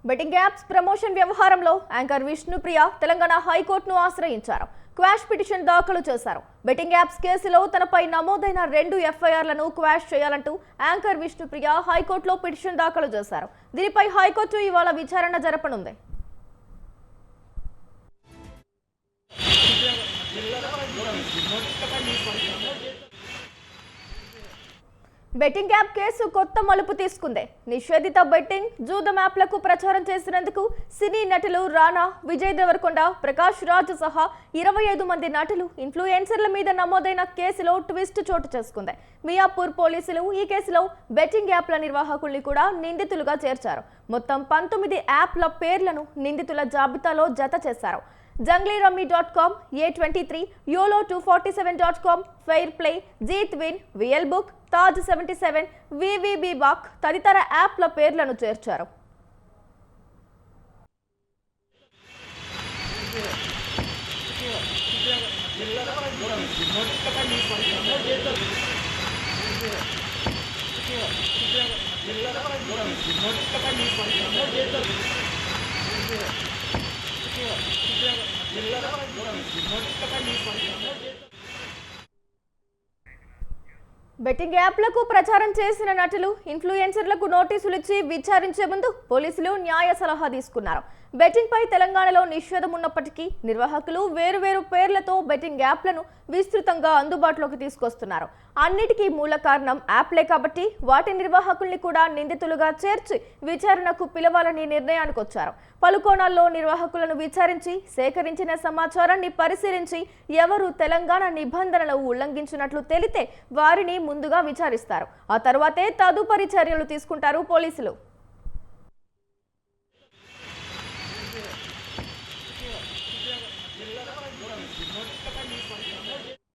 Betting apps promotion వ్యవహారంలో anchor Vishnupriya Telangana హైకోర్టును ఆశ్రయించారు. క్వాష్ పిటిషన్ దాఖలు చేశారు. బెట్టింగ్ యాప్స్ కేసులో తనపై నమోదైన 2 ఎఫ్ఐఆర్లను క్వాష్ చేయాలంటూ యాంకర్ విష్ణుప్రియ హైకోర్టులో పిటిషన్ దాఖలు చేశారు. దీనిపై హైకోర్టు ఇవాళ విచారణ జరపనుంది. బెట్టింగ్ యాప్ కేసు కొత్త మలుపు తీసుకుంది. నిషేధిత బెట్టింగ్ జూదం యాప్లకు ప్రచారం చేసినందుకు సినీ నటులు రానా, విజయ్ దేవరకొండ, ప్రకాష్ రాజ్ సహా 25 మంది నటులు, ఇన్ఫ్లుయెన్సర్ల మీద నమోదైన కేసులో ట్విస్ట్ చోటు చేసుకుంది. మియాపూర్ పోలీసులు ఈ కేసులో బెట్టింగ్ యాప్ల నిర్వాహకుల్ని కూడా నిందితులుగా చేర్చారు. మొత్తం 19 యాప్ల పేర్లను నిందితుల జాబితాలో జత చేశారు. junglyrummy.com, A23, YOLO247.com, Fair Play, G-Twin, VL Book, Taj 77, VVB Buck తదితర యాప్ల పేర్లను చేర్చారు. బెట్టింగ్ యాప్లకు ప్రచారం చేసిన నటులు, ఇన్ఫ్లుయెన్సర్లకు నోటీసులు ఇచ్చి విచారించే ముందు పోలీసులు న్యాయ సలహా తీసుకున్నారు. బెట్టింగ్ పై తెలంగాణలో నిషేధం ఉన్నప్పటికీ నిర్వాహకులు వేరువేరు పేర్లతో బెట్టింగ్ యాప్లను విస్తృతంగా అందుబాటులోకి తీసుకొస్తున్నారు. అన్నిటికీ మూల కారణం యాప్లే కాబట్టి వాటి నిర్వాహకుల్ని కూడా నిందితులుగా చేర్చి విచారణకు పిలవాలని నిర్ణయానికి వచ్చారు. పలు కోణాల్లో నిర్వాహకులను విచారించి సేకరించిన సమాచారాన్ని పరిశీలించి ఎవరు తెలంగాణ నిబంధనలు ఉల్లంఘించినట్లు తెలితే వారిని ముందుగా విచారిస్తారు. ఆ తర్వాతే తదుపరి చర్యలు తీసుకుంటారు పోలీసులు.